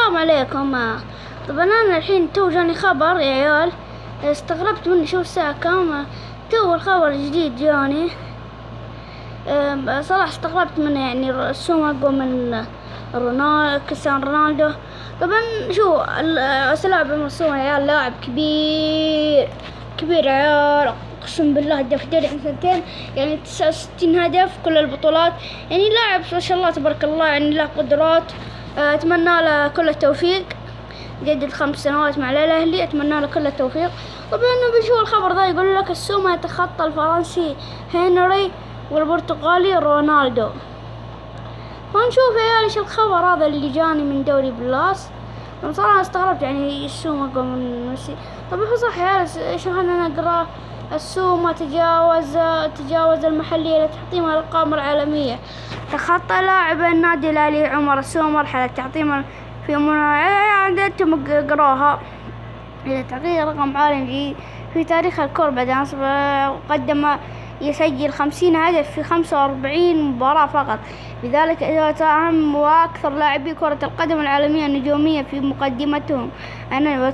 السلام عليكم. طبعا انا الحين تو جاني خبر يا عيال، استغربت مني. شوف الساعة كم، تو الخبر الجديد جاني. صراحة استغربت منه، يعني السوم اقوى من كريستيانو رونالدو. طبعا شو لاعب السوم يا عيال، لاعب كبير كبير يا عيال، اقسم بالله. هداف الدوري من سنتين، يعني 69 هدف كل البطولات. يعني لاعب ما شاء الله تبارك الله، يعني له قدرات. اتمنى له كل التوفيق، جدد 5 سنوات مع الاهلي، اتمنى له كل التوفيق. طبعا بنشوف الخبر ذا يقول لك السومة يتخطى الفرنسي هنري والبرتغالي رونالدو. فنشوف يا عيال ايش الخبر هذا اللي جاني من دوري بلاس. صراحة استغربت، يعني السومة اقوى من ميسي. طب هو صح يا عيال، ايش خلينا نقرا. السومة تجاوز المحلية لتحطيم الأرقام العالمية. تخطى لاعب النادي الأهلي عمر السومة مرحلة تحطيم في يعني انتم قراها إلى تحقيق رقم عالمي في تاريخ الكرة بعد أن قدم يسجل 50 هدف في 45 مباراة فقط. بذلك أهم وأكثر لاعبي كرة القدم العالمية نجومية في مقدمتهم. أنا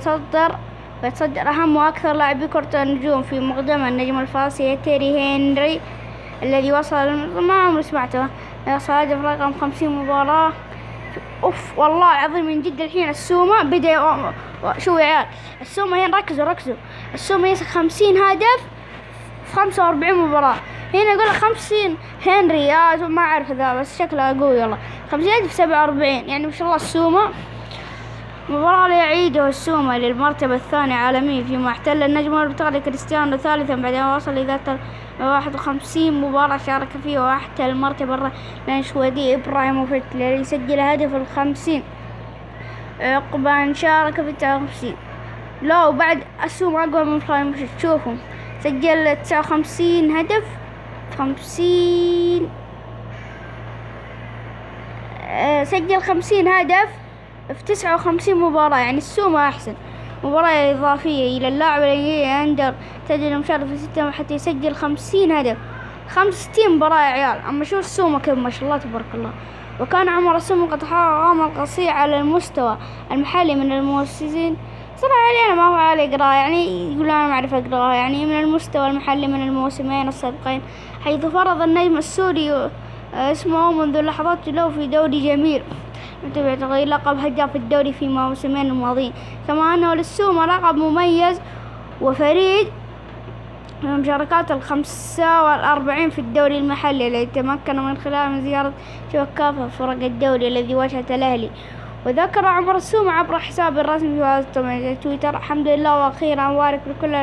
بتصدر أهم وأكثر لاعبي كرة النجوم في مقدمة النجم الفرنسي تيري هنري الذي وصل، ما عمري سمعته، يصل هدف رقم 50 مباراة. اوف والله العظيم من جد. الحين السومة بدأ، شو يا عيال السومة هنا، ركزوا. السومة يسك 50 هدف في 45 مباراة. هنا يقول 50 هنري، ما أعرف ذا بس شكله قوي والله. 50 هدف في 47، يعني ما شاء الله السومة. مباراة يعيده السومة للمرتبة الثانية عالميا، فيما احتل النجم البرتغالي كريستيانو ثالثا بعد أن وصل إلى 51 مباراة شارك فيها، واحتل المرتبة السويدي إبراهيموفيتش الذي سجل هدف 50 عقب أن شارك في 59. لا وبعد السومة أقوى من إبراهيموفيتش. شوفوا سجل 59 هدف 50 سجل 50 هدف في 59 مباراة. يعني السومة أحسن. مباراة إضافية إلى اللاعب الذي أندر تجد مشارك في 6 حتى يسجل 50 هدف 65 مباراة يا عيال. أما شو السومة كيف ما شاء الله تبارك الله. وكان عمر السومة قد حقق عمل قصير على المستوى المحلي من المؤسسين. صراحة يعني أنا ما هو علي قراءة، يعني يقول أنا ما أعرف أقراء. يعني من المستوى المحلي من الموسمين السابقين، حيث فرض النجم السوري اسمه منذ لحظات له في دوري جميل تغيير لقب هداف الدوري في موسمين الماضيين. كما أنه للسومة لقب مميز وفريد من المشاركات 45 في الدوري المحلي، الذي تمكن من خلال من زيارة كافة فرق الدوري الذي واجهته الأهلي. وذكر عمر السومة عبر حسابه الرسمي في تويتر: الحمد لله وأخيرا أبارك لكل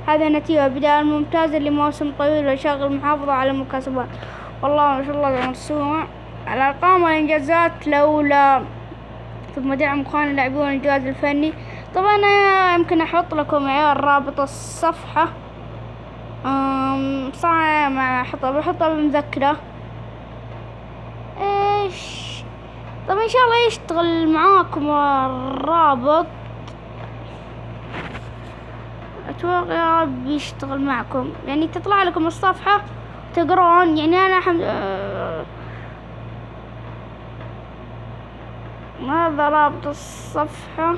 هذه النتيجة، بداية ممتازة لموسم طويل وشغل المحافظة على المكاسبات. والله ما شاء الله عمر السومة. الأرقام والإنجازات لولا ثم دعم إخوان اللاعبون الجهاز الفني. طبعا يمكن أحط لكم عيال رابط الصفحة، صح بحطها بمذكرة. إيش طبعا إن شاء الله يشتغل معاكم الرابط، أتوقع يا رب يشتغل معكم. يعني تطلع لكم الصفحة تقرون. يعني أنا هذا رابط الصفحة.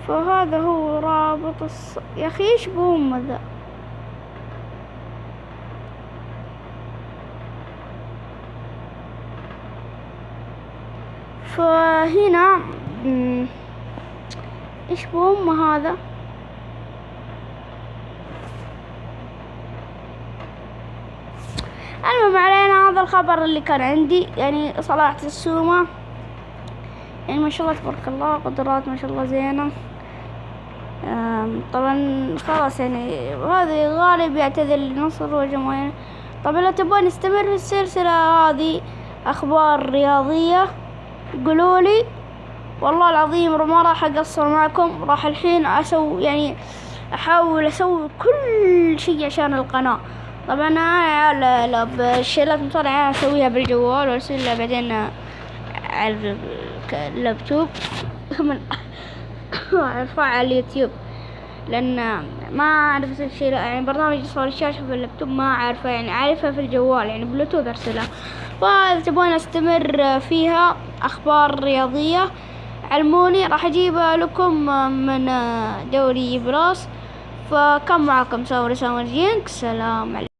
فهذا هو رابط يا أخي إيش بهم ذا. فهنا إيش بهم هذا. المهم علينا، هذا الخبر اللي كان عندي. يعني صلاح السومة يعني ما شاء الله تبارك الله، قدرات ما شاء الله زينة. طبعا خلاص يعني هذه غالب يعتذر للنصر وجماهير. طبعا لو تبون نستمر في السلسلة هذه أخبار رياضية قولوا لي، والله العظيم ما راح أقصر معكم. راح الحين يعني أحاول أسوي كل شيء عشان القناة. طبعا أنا بالشيلات مصارعة أسويها بالجوال وأرسلها بعدين على اللابتوب ثم أرفعها على اليوتيوب. لأن ما أعرف الشيء، يعني برنامج إصفار الشاشة في اللابتوب ما أعرفه، يعني أعرفها في الجوال يعني بلوتوث أرسلها. فإذا تبغون أستمر فيها أخبار رياضية علموني، راح أجيبها لكم من دوري براس. فكان معكم ساور جينكس، سلام عليكم.